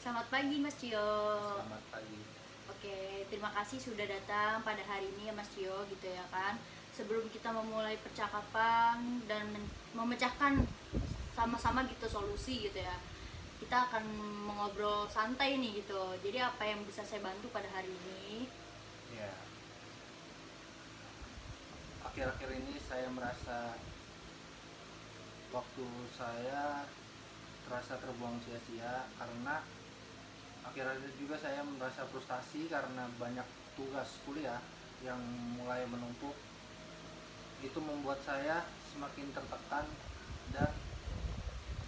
Selamat pagi Mas Cio. Selamat pagi. Oke, terima kasih sudah datang pada hari ini ya Mas Cio gitu ya kan. Sebelum kita memulai percakapan dan memecahkan sama-sama gitu solusi gitu ya, kita akan mengobrol santai nih gitu. Jadi apa yang bisa saya bantu pada hari ini? Ya, akhir-akhir ini saya merasa waktu saya terasa terbuang sia-sia karena akhir-akhir juga saya merasa frustasi karena banyak tugas kuliah yang mulai menumpuk. Itu membuat saya semakin tertekan, dan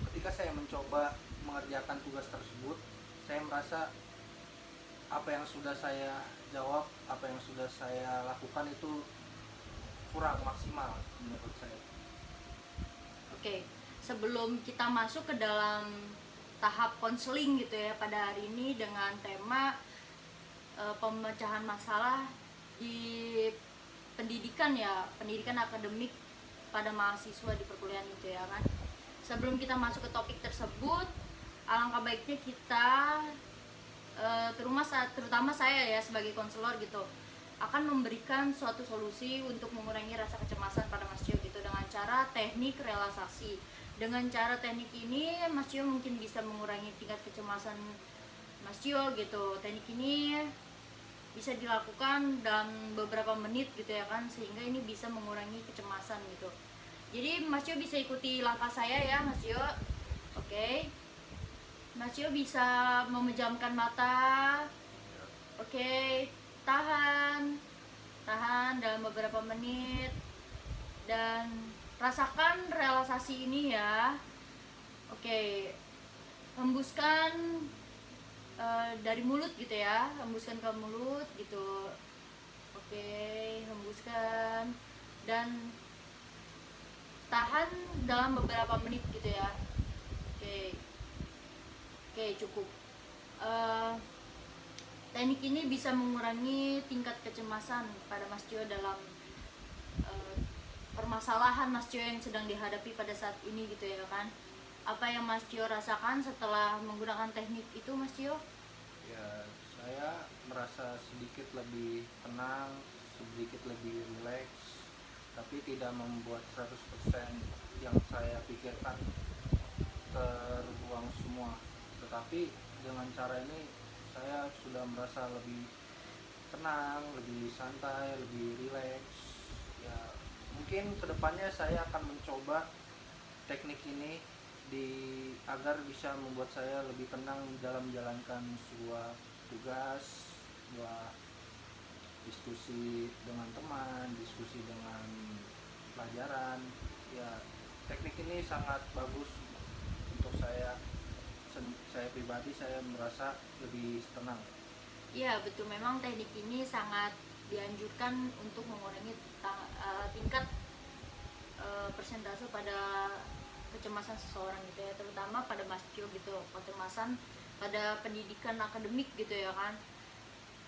ketika saya mencoba mengerjakan tugas tersebut, saya merasa apa yang sudah saya jawab, apa yang sudah saya lakukan itu kurang maksimal menurut saya. Oke, sebelum kita masuk ke dalam tahap konseling gitu ya pada hari ini dengan tema pemecahan masalah di pendidikan ya, pendidikan akademik pada mahasiswa di perkuliahan gitu ya kan. Sebelum kita masuk ke topik tersebut, alangkah baiknya kita terutama saya ya sebagai konselor gitu akan memberikan suatu solusi untuk mengurangi rasa kecemasan pada Mas Cio gitu dengan cara teknik relaksasi. Dengan cara teknik ini Mas Cio mungkin bisa mengurangi tingkat kecemasan Mas Cio gitu. Teknik ini bisa dilakukan dalam beberapa menit gitu ya kan, sehingga ini bisa mengurangi kecemasan gitu. Jadi Mas Cio bisa ikuti langkah saya ya Mas Cio. Oke. Mas Cio bisa memejamkan mata. Oke, tahan dalam beberapa menit dan rasakan relaksasi ini ya. Oke, hembuskan dari mulut gitu ya, hembuskan ke mulut gitu. Oke, hembuskan dan tahan dalam beberapa menit gitu ya. Oke, oke cukup. Teknik ini bisa mengurangi tingkat kecemasan pada Mas Cio dalam permasalahan Mas Cio yang sedang dihadapi pada saat ini gitu ya kan. Apa yang Mas Cio rasakan setelah menggunakan teknik itu Mas Cio? Ya, saya merasa sedikit lebih tenang, sedikit lebih rileks, tapi tidak membuat 100% yang saya pikirkan terbuang semua. Tetapi dengan cara ini saya sudah merasa lebih tenang, lebih santai, lebih rileks. Ya, mungkin kedepannya saya akan mencoba teknik ini agar bisa membuat saya lebih tenang dalam menjalankan sebuah tugas, sebuah diskusi dengan teman, diskusi dengan pelajaran. Ya, teknik ini sangat bagus untuk saya. Saya pribadi saya merasa lebih tenang. Iya betul, memang teknik ini sangat dianjurkan untuk mengurangi tingkat persentase pada kecemasan seseorang gitu ya, terutama pada Mas Cio gitu, kecemasan pada pendidikan akademik gitu ya kan.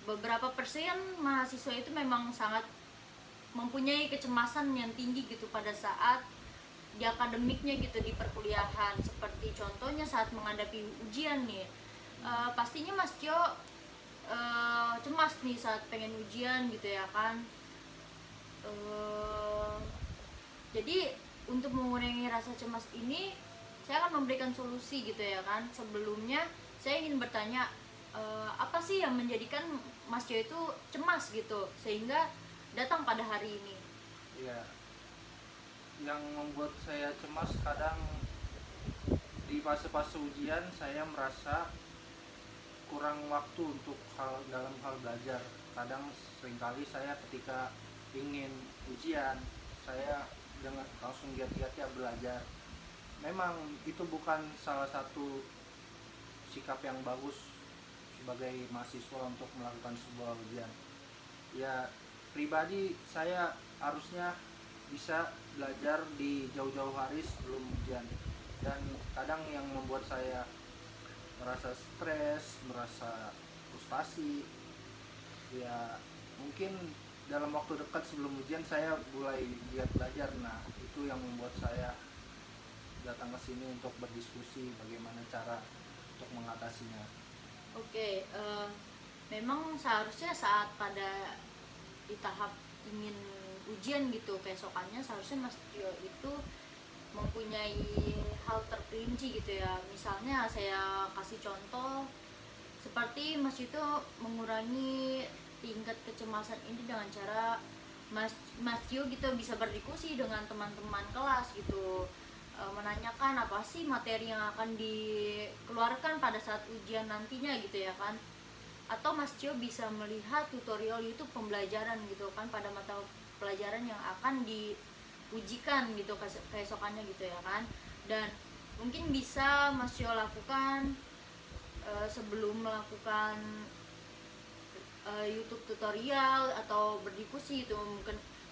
Beberapa persen mahasiswa itu memang sangat mempunyai kecemasan yang tinggi gitu pada saat di akademiknya gitu di perkuliahan, seperti contohnya saat menghadapi ujian nih. Pastinya Mas Cio cemas nih saat pengen ujian gitu ya kan. Jadi untuk mengurangi rasa cemas ini saya akan memberikan solusi gitu ya kan. Sebelumnya saya ingin bertanya, apa sih yang menjadikan Mas Cio itu cemas gitu sehingga datang pada hari ini? Ya, yang membuat saya cemas kadang di fase-fase ujian saya merasa kurang waktu untuk dalam hal belajar. Kadang seringkali saya ketika ingin ujian, saya dengan langsung giat-giat ya belajar. Memang itu bukan salah satu sikap yang bagus sebagai mahasiswa untuk melakukan sebuah ujian. Ya, pribadi saya harusnya bisa belajar di jauh-jauh hari sebelum ujian. Dan kadang yang membuat saya merasa stres, merasa frustasi, ya mungkin dalam waktu dekat sebelum ujian saya mulai giat belajar. Nah, itu yang membuat saya datang ke sini untuk berdiskusi bagaimana cara untuk mengatasinya. Oke, memang seharusnya saat pada di tahap ingin ujian gitu keesokannya, seharusnya Mas Tio itu mempunyai hal terperinci gitu ya. Misalnya saya kasih contoh seperti Mas itu mengurangi tingkat kecemasan ini dengan cara Mas Tio gitu bisa berdiskusi dengan teman-teman kelas gitu. Menanyakan apa sih materi yang akan dikeluarkan pada saat ujian nantinya gitu ya kan. Atau Mas Cio bisa melihat tutorial YouTube pembelajaran gitu kan pada mata pelajaran yang akan diujikan gitu keesokannya gitu ya kan. Dan mungkin bisa Mas Cio lakukan sebelum melakukan YouTube tutorial atau berdiskusi itu,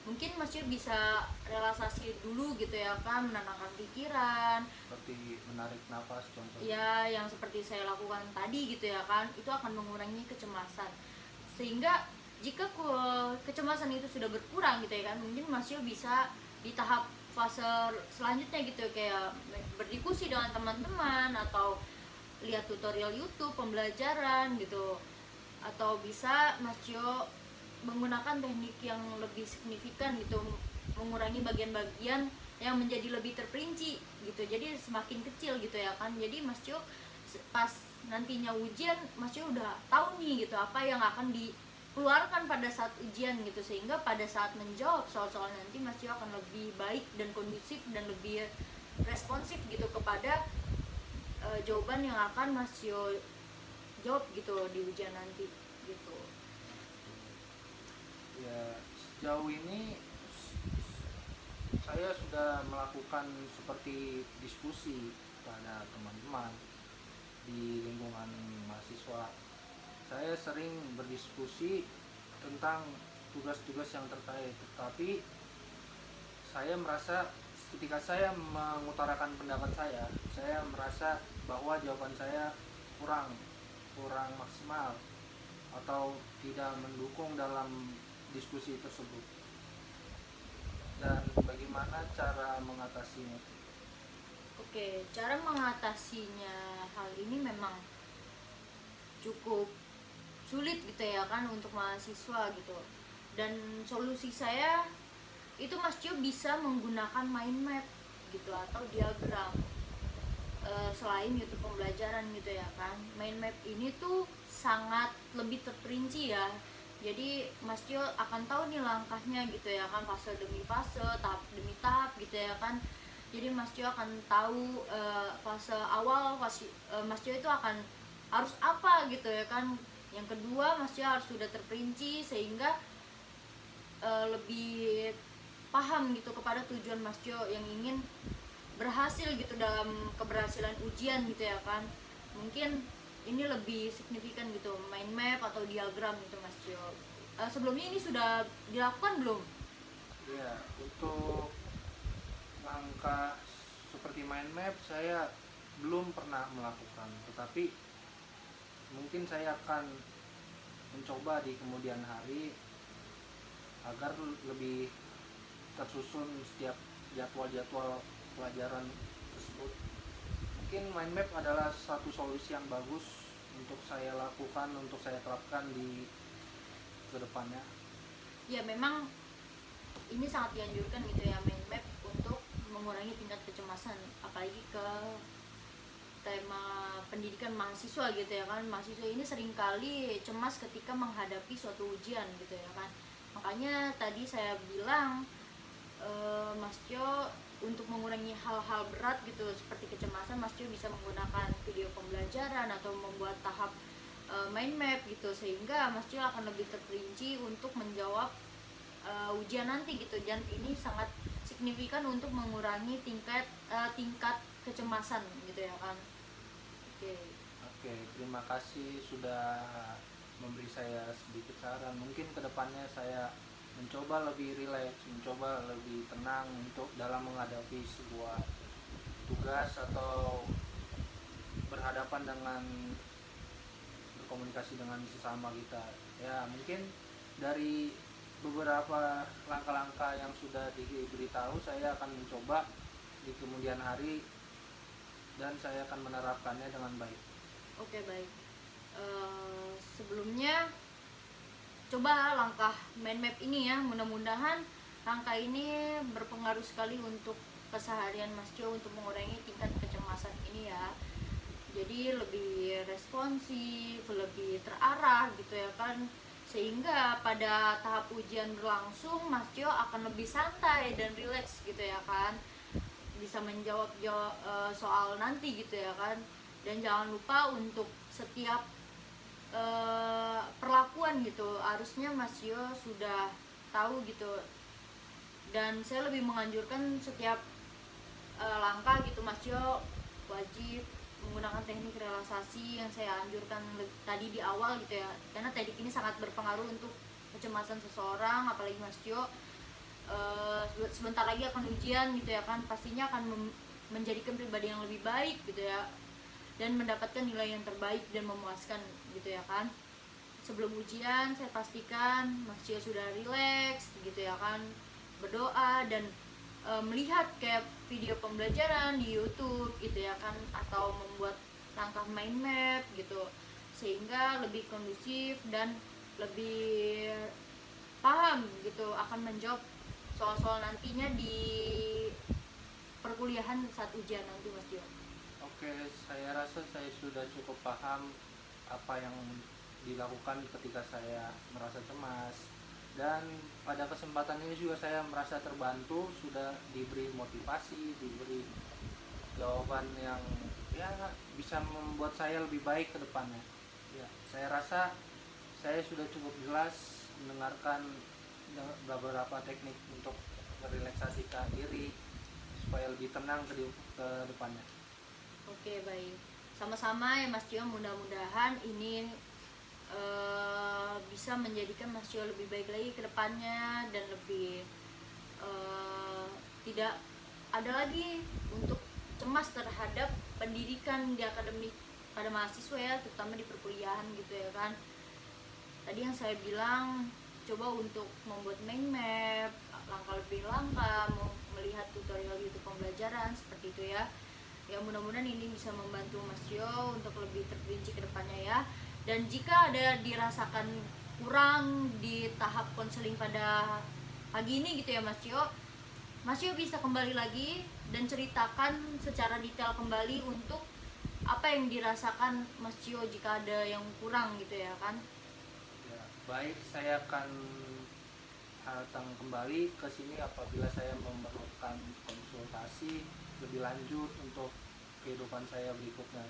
mungkin Mas Cio bisa relaksasi dulu gitu ya kan, menenangkan pikiran Seperti menarik nafas contohnya. ya, yang seperti saya lakukan tadi gitu ya kan, itu akan mengurangi kecemasan. Sehingga jika kecemasan itu sudah berkurang gitu ya kan, mungkin Mas Yo bisa di tahap fase selanjutnya gitu, kayak berdiskusi dengan teman-teman atau lihat tutorial YouTube pembelajaran gitu, atau bisa Mas Yo menggunakan teknik yang lebih signifikan gitu, mengurangi bagian-bagian yang menjadi lebih terperinci gitu, jadi semakin kecil gitu ya kan. Jadi Mas Cio pas nantinya ujian, Mas Cio udah tahu nih gitu apa yang akan dikeluarkan pada saat ujian gitu, sehingga pada saat menjawab soal-soal nanti Mas Cio akan lebih baik dan kondusif dan lebih responsif gitu kepada jawaban yang akan Mas Cio jawab gitu di ujian nanti gitu. Ya, sejauh ini saya sudah melakukan seperti diskusi pada teman-teman di lingkungan mahasiswa. Saya sering berdiskusi tentang tugas-tugas yang terkait, tetapi saya merasa ketika saya mengutarakan pendapat saya merasa bahwa jawaban saya kurang kurang maksimal atau tidak mendukung dalam diskusi tersebut. Dan bagaimana cara mengatasinya? Oke, cara mengatasinya hal ini memang cukup sulit gitu ya kan untuk mahasiswa gitu. Dan solusi saya itu Mas Cio bisa menggunakan mind map gitu atau diagram. Selain YouTube pembelajaran gitu ya kan, mind map ini tuh sangat lebih terperinci ya. Jadi Mas Cio akan tahu nih langkahnya gitu ya kan, fase demi fase, tahap demi tahap gitu ya kan. Jadi Mas Cio akan tahu fase awal Mas Cio itu akan harus apa gitu ya kan. Yang kedua Mas Cio harus sudah terperinci sehingga lebih paham gitu kepada tujuan Mas Cio yang ingin berhasil gitu dalam keberhasilan ujian gitu ya kan. Mungkin ini lebih signifikan gitu, mind map atau diagram gitu Mas Cio. Sebelumnya ini sudah dilakukan belum? Ya, untuk langkah seperti mind map saya belum pernah melakukan, tetapi mungkin saya akan mencoba di kemudian hari agar lebih tersusun setiap jadwal-jadwal pelajaran tersebut. Mungkin mind map adalah satu solusi yang bagus untuk saya lakukan, untuk saya terapkan di kedepannya. Ya memang ini sangat dianjurkan gitu ya, mind map untuk mengurangi tingkat kecemasan, apalagi ke tema pendidikan mahasiswa gitu ya kan. Mahasiswa ini seringkali cemas ketika menghadapi suatu ujian gitu ya kan. Makanya tadi saya bilang Mas Cio untuk mengurangi hal-hal berat gitu seperti kecemasan, Mas Cio bisa menggunakan video pembelajaran atau membuat tahap mind map gitu, sehingga Mas Cio akan lebih terperinci untuk menjawab ujian nanti gitu. Dan ini sangat signifikan untuk mengurangi tingkat kecemasan gitu ya kan. Oke. Oke, terima kasih sudah memberi saya sedikit saran. Mungkin kedepannya saya mencoba lebih rileks, mencoba lebih tenang untuk dalam menghadapi sebuah tugas atau berhadapan dengan berkomunikasi dengan sesama kita. Ya, mungkin dari beberapa langkah-langkah yang sudah diberitahu saya akan mencoba di kemudian hari dan saya akan menerapkannya dengan baik. Oke, baik. sebelumnya coba langkah mind map ini ya, mudah-mudahan langkah ini berpengaruh sekali untuk keseharian Mas Jo untuk mengurangi tingkat kecemasan ini ya. Jadi lebih responsif, lebih terarah gitu ya kan, sehingga pada tahap ujian berlangsung Mas Jo akan lebih santai dan rileks gitu ya kan, bisa menjawab soal nanti gitu ya kan. Dan jangan lupa untuk setiap perlakuan gitu harusnya Mas Jo sudah tahu gitu, dan saya lebih menganjurkan setiap langkah gitu Mas Jo wajib menggunakan teknik relaksasi yang saya anjurkan tadi di awal gitu ya, karena teknik ini sangat berpengaruh untuk kecemasan seseorang, apalagi Mas Jo sebentar lagi akan ujian gitu ya kan, pastinya akan menjadikan pribadi yang lebih baik gitu ya, dan mendapatkan nilai yang terbaik dan memuaskan gitu ya kan. Sebelum ujian saya pastikan Mas Jo sudah rileks gitu ya kan, berdoa dan melihat kayak video pembelajaran di YouTube gitu ya kan, atau membuat langkah mind map gitu, sehingga lebih kondusif dan lebih paham gitu akan menjawab soal-soal nantinya di perkuliahan saat ujian nanti Mas Jo. Oke, saya rasa saya sudah cukup paham apa yang dilakukan ketika saya merasa cemas, dan pada kesempatan ini juga saya merasa terbantu, sudah diberi motivasi, diberi jawaban yang ya bisa membuat saya lebih baik ke depannya. Ya, saya rasa saya sudah cukup jelas mendengarkan beberapa teknik untuk merelaksasikan diri supaya lebih tenang ke depannya. Oke, baik. Sama-sama ya Mas Jo, mudah-mudahan ini bisa menjadikan Mas Jo lebih baik lagi ke depannya, dan lebih tidak ada lagi untuk cemas terhadap pendidikan di akademik pada mahasiswa ya, terutama di perkuliahan gitu ya kan. Tadi yang saya bilang coba untuk membuat mind map, langkah lebih langkah, melihat tutorial YouTube pembelajaran seperti itu ya. Ya mudah-mudahan ini bisa membantu Mas Jo untuk lebih terperinci ke depannya ya. Dan jika ada dirasakan kurang di tahap konseling pada pagi ini gitu ya Mas Jo bisa kembali lagi dan ceritakan secara detail kembali untuk apa yang dirasakan Mas Jo jika ada yang kurang gitu ya kan. Ya, baik, saya akan datang kembali ke sini apabila saya memerlukan konsultasi lebih lanjut untuk kehidupan saya berikutnya.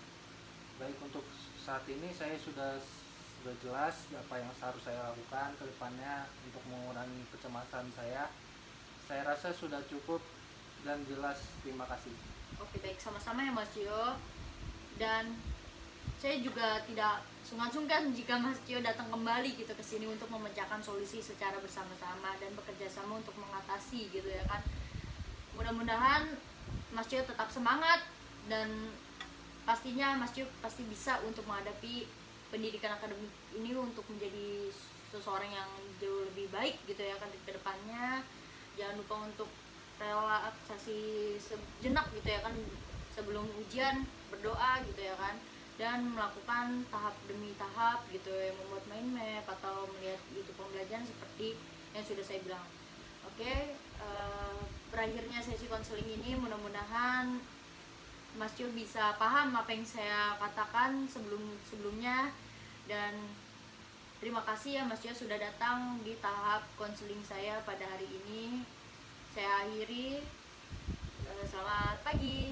Baik, untuk saat ini saya sudah jelas apa yang harus saya lakukan ke depannya untuk mengurangi kecemasan saya. Saya rasa sudah cukup dan jelas. Terima kasih. Oke, baik, sama-sama ya Mas Jo. Dan saya juga tidak sungkan-sungkan jika Mas Jo datang kembali gitu ke sini untuk memecahkan solusi secara bersama-sama dan bekerja sama untuk mengatasi gitu ya kan. Mudah-mudahan Mas Jo tetap semangat, dan pastinya Mas Jo pasti bisa untuk menghadapi pendidikan akademik ini untuk menjadi seseorang yang jauh lebih baik gitu ya kan ke depannya. Jangan lupa untuk relaksasi sejenak gitu ya kan sebelum ujian, berdoa gitu ya kan, dan melakukan tahap demi tahap gitu yang membuat mind map atau melihat YouTube pembelajaran seperti yang sudah saya bilang. Oke, berakhirnya sesi konseling ini mudah-mudahan Mas Jo bisa paham apa yang saya katakan sebelumnya, dan terima kasih ya Mas Jo sudah datang di tahap konseling saya pada hari ini. Saya akhiri, selamat pagi.